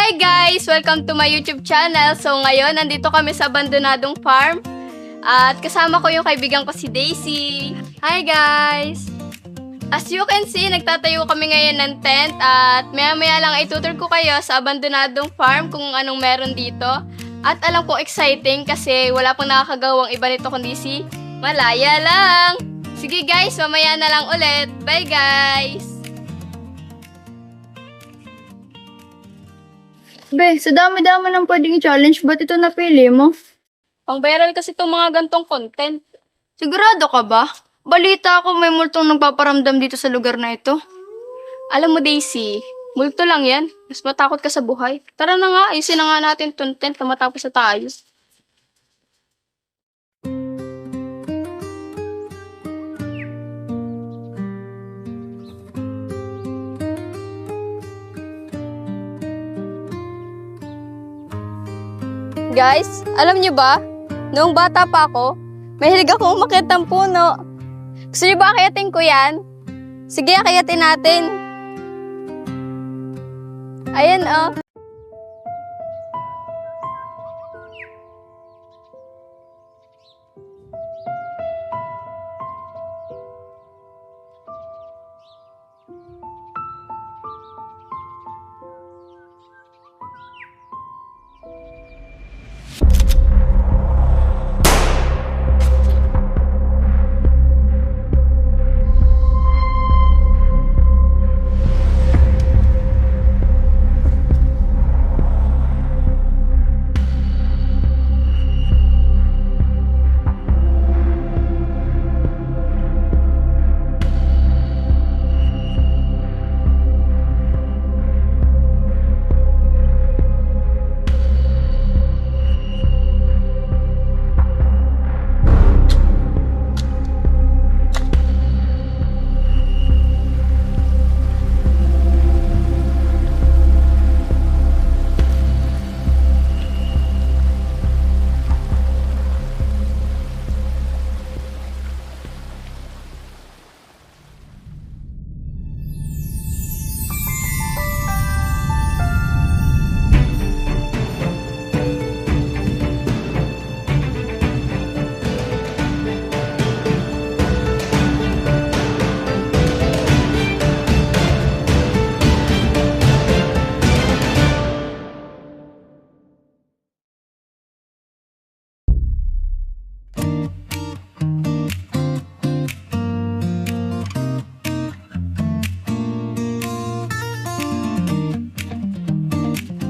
Hi guys! Welcome to my YouTube channel. So ngayon, nandito kami sa abandonadong farm. At kasama ko yung kaibigan ko si Daisy. Hi guys! As you can see, nagtatayo kami ngayon ng tent. At maya-maya lang itutur ko kayo sa abandonadong farm kung anong meron dito. At alam ko exciting kasi wala pong nakakagawang iba nito kundi si Malaya lang. Sige guys, mamaya na lang ulit. Bye guys! Be, sa dami-dami ng pwedeng i-challenge, ba't ito napili mo? Pang-viral kasi itong mga gantong content. Sigurado ka ba? Balita ako may multong nagpaparamdam dito sa lugar na ito. Alam mo Daisy, multo lang yan. Mas matakot ka sa buhay. Tara na nga, ayusin na nga natin itong tent na matapos na tayo. Guys, alam niyo ba? Noong bata pa ako, mahilig akong umakyat ng puno. Gusto niyo ba akyatin ko yan? Sige, akyatin natin. Ayan oh.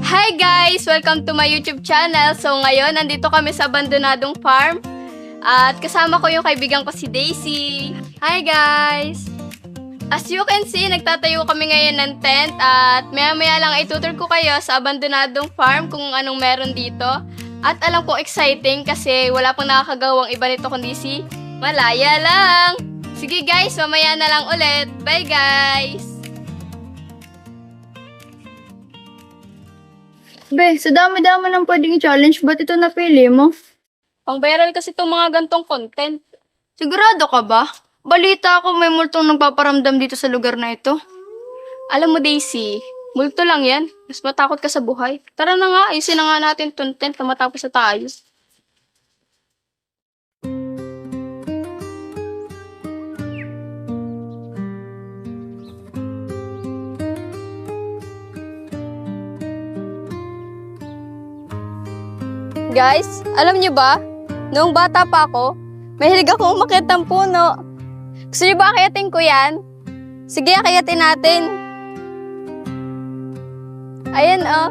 Hi guys! Welcome to my YouTube channel. So ngayon, nandito kami sa abandonadong farm. At kasama ko yung kaibigan ko si Daisy. Hi guys! As you can see, nagtatayo kami ngayon ng tent. At maya-maya lang itutur ko kayo sa abandonadong farm kung anong meron dito. At alam ko exciting kasi wala pong nakakagawang iba nito kundi si Malaya lang. Sige guys, mamaya na lang ulit. Bye guys! Be, sa dami-dami ng pwedeng i-challenge, ba't ito napili mo? Pang-viral kasi itong mga gantong content. Sigurado ka ba? Balita ako may multong nagpaparamdam dito sa lugar na ito. Alam mo Daisy, multo lang yan. Mas matakot ka sa buhay. Tara na nga, ayusin na nga natin itong tent na matapos na tayo. Guys, alam niyo ba? Noong bata pa ako, mahilig akong umakyat ng puno. Gusto niyo ba akyatin ko yan? Sige, akyatin natin. Ayan oh.